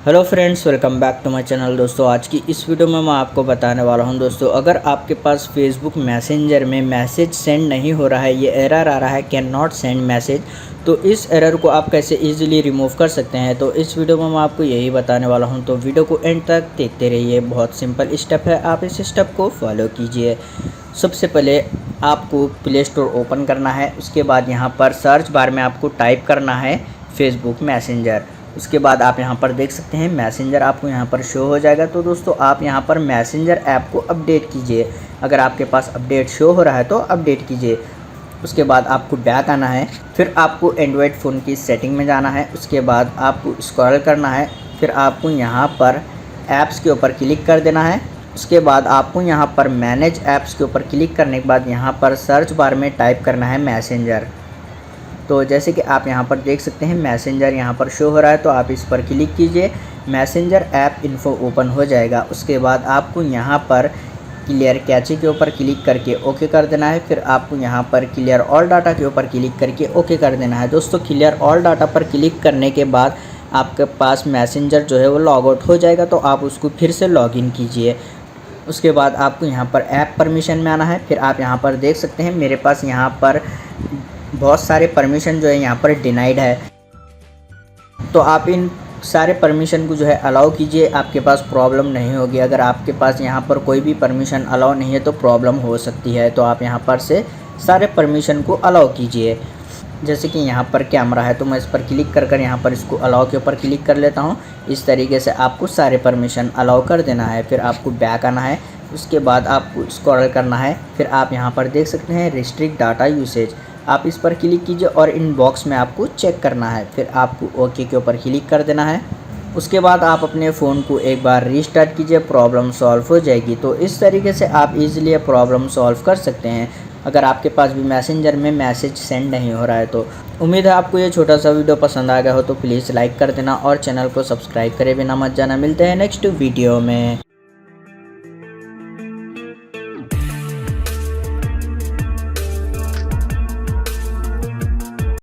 Hello friends, welcome back to my channel. दोस्तों, आज की इस वीडियो में मैं आपको बताने वाला हूं दोस्तों, अगर आपके पास फेसबुक मैसेंजर में मैसेज सेंड नहीं हो रहा है, ये एरर आ रहा है कैन नॉट सेंड मैसेज, तो इस एरर को आप कैसे इजीली रिमूव कर सकते हैं। तो इस वीडियो में मैं आपको यही बताने वाला हूं, तो वीडियो को एंड तक देखते रहिए। बहुत सिंपल स्टेप है, आप इस स्टेप को फॉलो कीजिए। सबसे पहले आपको प्ले स्टोर ओपन करना है। उसके बाद यहाँ पर सर्च बार में आपको टाइप करना है फेसबुक मैसेंजर। उसके बाद आप यहाँ पर देख सकते हैं मैसेंजर आपको यहाँ पर शो हो जाएगा। तो दोस्तों, आप यहाँ पर मैसेंजर ऐप को अपडेट कीजिए। अगर आपके पास अपडेट शो हो रहा है तो अपडेट कीजिए। उसके बाद आपको बैक आना है, फिर आपको एंड्रॉयड फ़ोन की सेटिंग में जाना है। उसके बाद आपको स्क्रॉल करना है, फिर आपको यहाँ पर ऐप्स के ऊपर क्लिक कर देना है। उसके बाद आपको यहाँ पर मैनेज ऐप्स के ऊपर क्लिक करने के बाद यहाँ पर सर्च बार में टाइप करना है मैसेंजर। तो जैसे कि आप यहाँ पर देख सकते हैं मैसेंजर यहाँ पर शो हो रहा है, तो आप इस पर क्लिक कीजिए। मैसेंजर ऐप इन्फो ओपन हो जाएगा। उसके बाद आपको यहाँ पर क्लियर कैचे के ऊपर क्लिक करके ओके कर देना है। फिर आपको यहाँ पर क्लियर ऑल डाटा के ऊपर क्लिक करके ओके कर देना है। दोस्तों, क्लियर ऑल डाटा पर क्लिक करने के बाद आपके पास मैसेंजर जो है वो लॉग आउट हो जाएगा, तो आप उसको फिर से लॉगिन कीजिए। उसके बाद आपको यहाँ पर ऐप परमिशन में आना है। फिर आप यहाँ पर देख सकते हैं मेरे पास यहाँ पर बहुत सारे परमिशन जो है यहाँ पर डिनाइड है, तो आप इन सारे परमिशन को जो है अलाउ कीजिए। आपके पास प्रॉब्लम नहीं होगी। अगर आपके पास यहाँ पर कोई भी परमिशन अलाउ नहीं है तो प्रॉब्लम हो सकती है, तो आप यहाँ पर से सारे परमिशन को अलाउ कीजिए। जैसे कि यहाँ पर कैमरा है, तो मैं इस पर क्लिक कर यहाँ पर इसको अलाउ के ऊपर क्लिक कर लेता हूँ। इस तरीके से आपको सारे परमिशन अलाउ कर देना है। फिर आपको बैक आना है। उसके बाद आपको स्क्रॉल करना है। फिर आप यहाँ पर देख सकते हैं रिस्ट्रिक्ट डाटा यूसेज, आप इस पर क्लिक कीजिए और इन बॉक्स में आपको चेक करना है। फिर आपको ओके के ऊपर क्लिक कर देना है। उसके बाद आप अपने फ़ोन को एक बार रीस्टार्ट कीजिए, प्रॉब्लम सॉल्व हो जाएगी। तो इस तरीके से आप इजीली प्रॉब्लम सॉल्व कर सकते हैं अगर आपके पास भी मैसेंजर में मैसेज सेंड नहीं हो रहा है। तो उम्मीद है आपको ये छोटा सा वीडियो पसंद आ गया हो, तो प्लीज़ लाइक कर देना और चैनल को सब्सक्राइब करे बिना मत जाना। मिलते हैं नेक्स्ट वीडियो में।